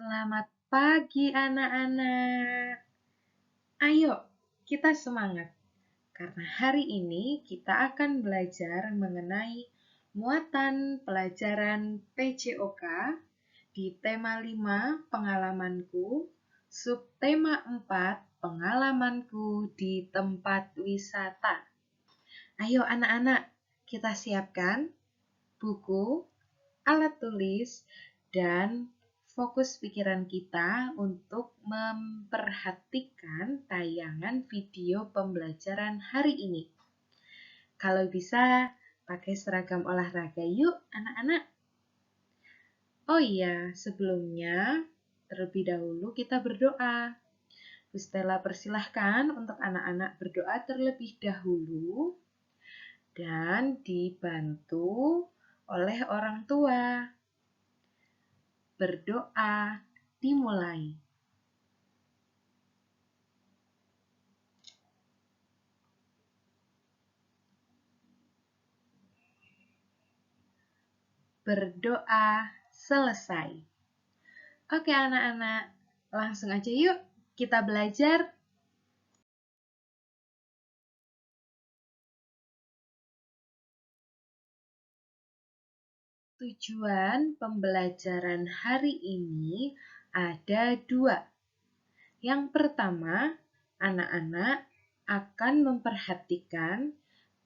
Selamat pagi anak-anak. Ayo kita semangat karena hari ini kita akan belajar mengenai muatan pelajaran PJOK di tema 5 pengalamanku, subtema 4 pengalamanku di tempat wisata. Ayo anak-anak, kita siapkan buku, alat tulis, dan fokus pikiran kita untuk memperhatikan tayangan video pembelajaran hari ini. Kalau bisa, pakai seragam olahraga yuk anak-anak. Oh iya, sebelumnya terlebih dahulu kita berdoa. Bu Stella persilahkan untuk anak-anak berdoa terlebih dahulu dan dibantu oleh orang tua. Berdoa dimulai. Berdoa selesai. Oke anak-anak, langsung aja yuk kita belajar. Tujuan pembelajaran hari ini ada 2. Yang pertama, anak-anak akan memperhatikan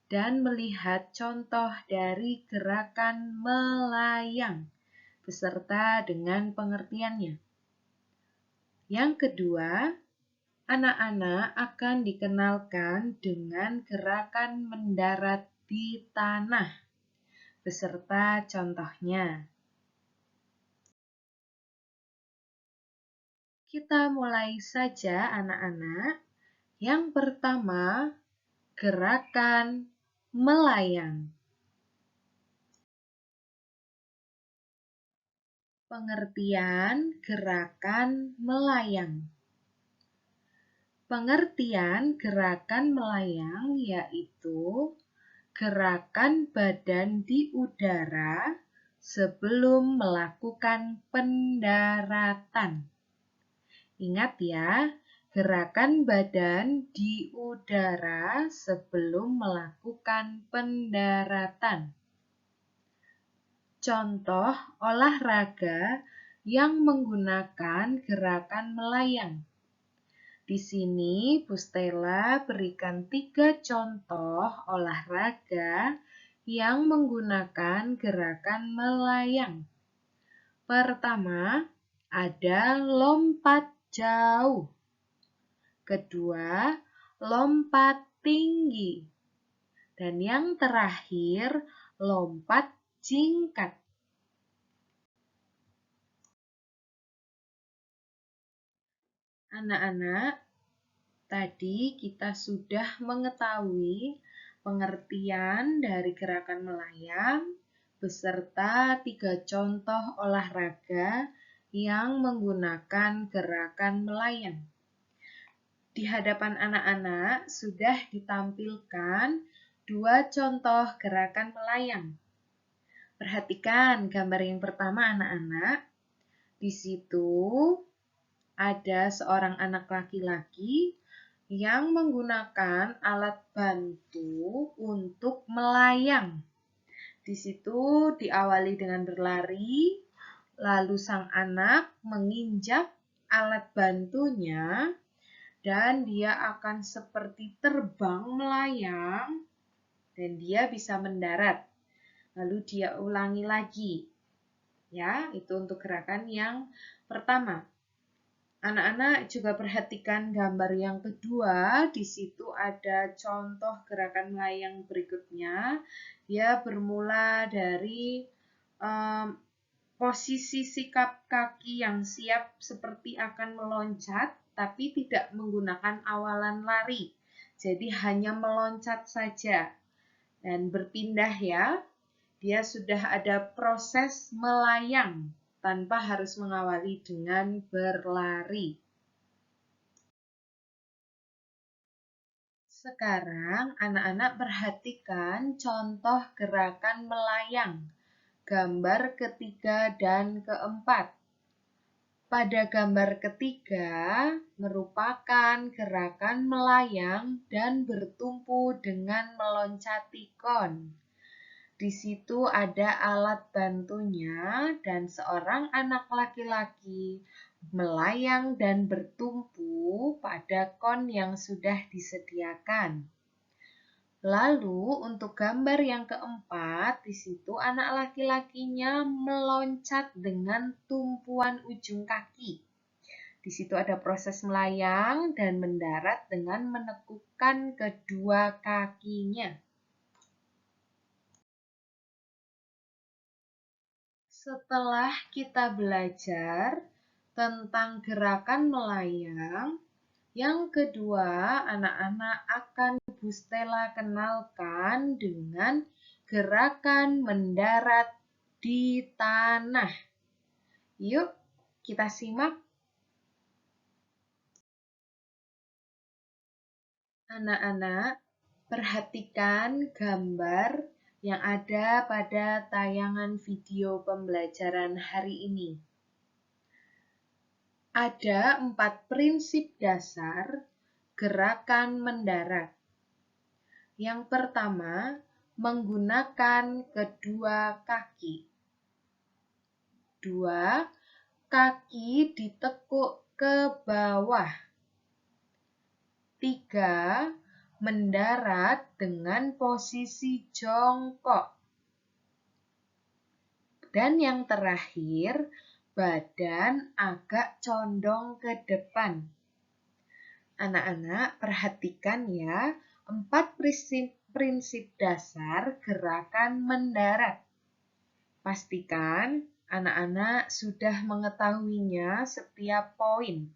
dan melihat contoh dari gerakan melayang beserta dengan pengertiannya. Yang kedua, anak-anak akan dikenalkan dengan gerakan mendarat di tanah beserta contohnya. Kita mulai saja anak-anak. Yang pertama, gerakan melayang. Pengertian gerakan melayang. Pengertian gerakan melayang yaitu gerakan badan di udara sebelum melakukan pendaratan. Ingat ya, gerakan badan di udara sebelum melakukan pendaratan. Contoh olahraga yang menggunakan gerakan melayang. Di sini Bu Stella berikan 3 contoh olahraga yang menggunakan gerakan melayang. Pertama, ada lompat jauh. Kedua, lompat tinggi. Dan yang terakhir, lompat jingkat. Anak-anak, tadi kita sudah mengetahui pengertian dari gerakan melayang beserta 3 contoh olahraga yang menggunakan gerakan melayang. Di hadapan anak-anak sudah ditampilkan 2 contoh gerakan melayang. Perhatikan gambar yang pertama anak-anak. Di situ ada seorang anak laki-laki yang menggunakan alat bantu untuk melayang. Di situ diawali dengan berlari, lalu sang anak menginjak alat bantunya dan dia akan seperti terbang melayang dan dia bisa mendarat. Lalu dia ulangi lagi. Ya, itu untuk gerakan yang pertama. Anak-anak juga perhatikan gambar yang kedua. Di situ ada contoh gerakan melayang berikutnya. Dia bermula dari posisi sikap kaki yang siap seperti akan meloncat, tapi tidak menggunakan awalan lari. Jadi hanya meloncat saja dan berpindah ya. Dia sudah ada proses melayang tanpa harus mengawali dengan berlari. Sekarang anak-anak perhatikan contoh gerakan melayang, gambar ketiga dan keempat. Pada gambar ketiga merupakan gerakan melayang dan bertumpu dengan meloncati kon. Di situ ada alat bantunya dan seorang anak laki-laki melayang dan bertumpu pada kon yang sudah disediakan. Lalu untuk gambar yang keempat, di situ anak laki-lakinya meloncat dengan tumpuan ujung kaki. Di situ ada proses melayang dan mendarat dengan menekukkan kedua kakinya. Setelah kita belajar tentang gerakan melayang, yang kedua, anak-anak akan Bu Stella kenalkan dengan gerakan mendarat di tanah. Yuk, kita simak. Anak-anak, perhatikan gambar yang ada pada tayangan video pembelajaran hari ini. Ada 4 prinsip dasar gerakan mendarat. Yang pertama, menggunakan kedua kaki. 2. Kaki ditekuk ke bawah. 3. Mendarat dengan posisi jongkok. Dan yang terakhir, badan agak condong ke depan. Anak-anak, perhatikan ya, 4 prinsip dasar gerakan mendarat. Pastikan anak-anak sudah mengetahuinya setiap poin.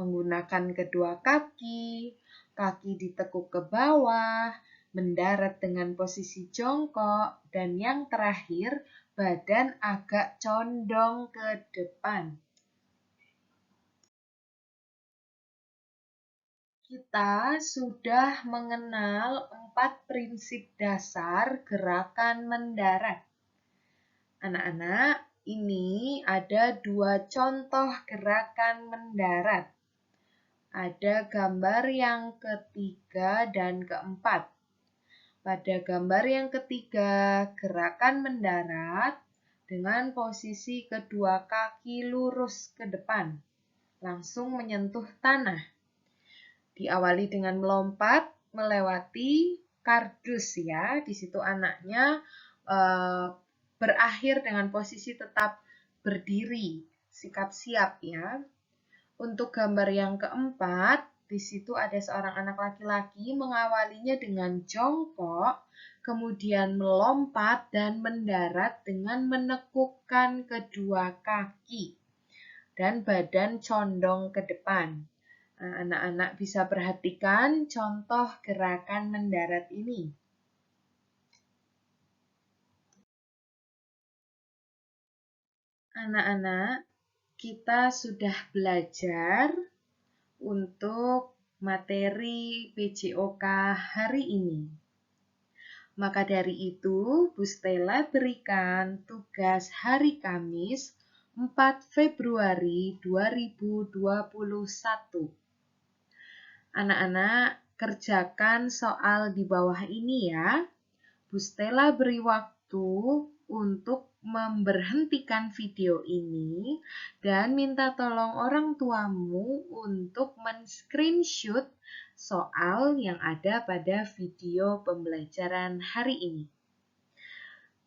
Menggunakan kedua kaki, kaki ditekuk ke bawah, mendarat dengan posisi jongkok, dan yang terakhir, badan agak condong ke depan. Kita sudah mengenal 4 prinsip dasar gerakan mendarat. Anak-anak, ini ada 2 contoh gerakan mendarat. Ada gambar yang ketiga dan keempat. Pada gambar yang ketiga, gerakan mendarat dengan posisi kedua kaki lurus ke depan, langsung menyentuh tanah. Diawali dengan melompat, melewati kardus ya. Di situ anaknya berakhir dengan posisi tetap berdiri, sikap siap ya. Untuk gambar yang keempat, di situ ada seorang anak laki-laki mengawalinya dengan jongkok, kemudian melompat dan mendarat dengan menekukkan kedua kaki dan badan condong ke depan. Nah, anak-anak bisa perhatikan contoh gerakan mendarat ini. Anak-anak, kita sudah belajar untuk materi PJOK hari ini. Maka dari itu, Bu Stella berikan tugas hari Kamis 4 Februari 2021. Anak-anak, kerjakan soal di bawah ini ya. Bu Stella beri waktu untuk memberhentikan video ini dan minta tolong orang tuamu untuk men-screenshot soal yang ada pada video pembelajaran hari ini.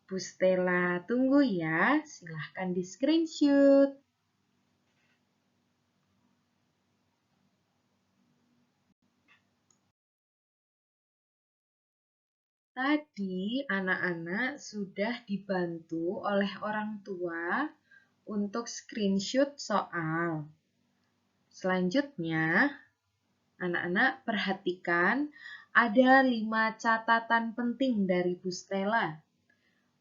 Bu Stella tunggu ya, silahkan di-screenshot. Tadi anak-anak sudah dibantu oleh orang tua untuk screenshot soal. Selanjutnya, anak-anak perhatikan ada 5 catatan penting dari Bu Stella.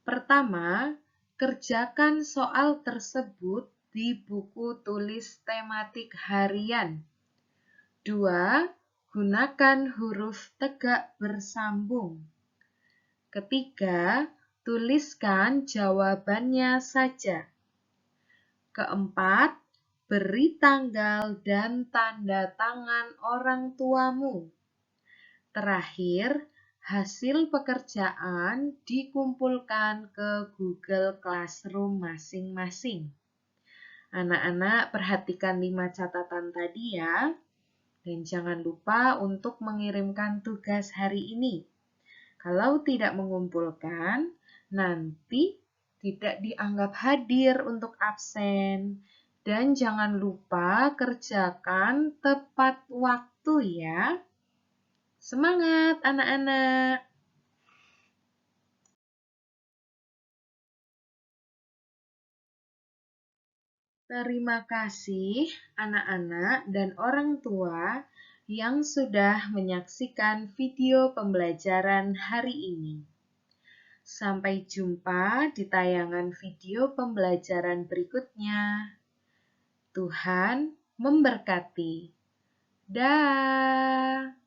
Pertama, kerjakan soal tersebut di buku tulis tematik harian. 2. Gunakan huruf tegak bersambung. Ketiga, tuliskan jawabannya saja. Keempat, Beri tanggal dan tanda tangan orang tuamu. Terakhir, hasil pekerjaan dikumpulkan ke Google Classroom masing-masing. Anak-anak perhatikan 5 catatan tadi ya. Dan jangan lupa untuk mengirimkan tugas hari ini. Kalau tidak mengumpulkan, nanti tidak dianggap hadir untuk absen. Dan jangan lupa kerjakan tepat waktu ya. Semangat anak-anak! Terima kasih anak-anak dan orang tua yang sudah menyaksikan video pembelajaran hari ini. Sampai jumpa di tayangan video pembelajaran berikutnya. Tuhan memberkati. Dah.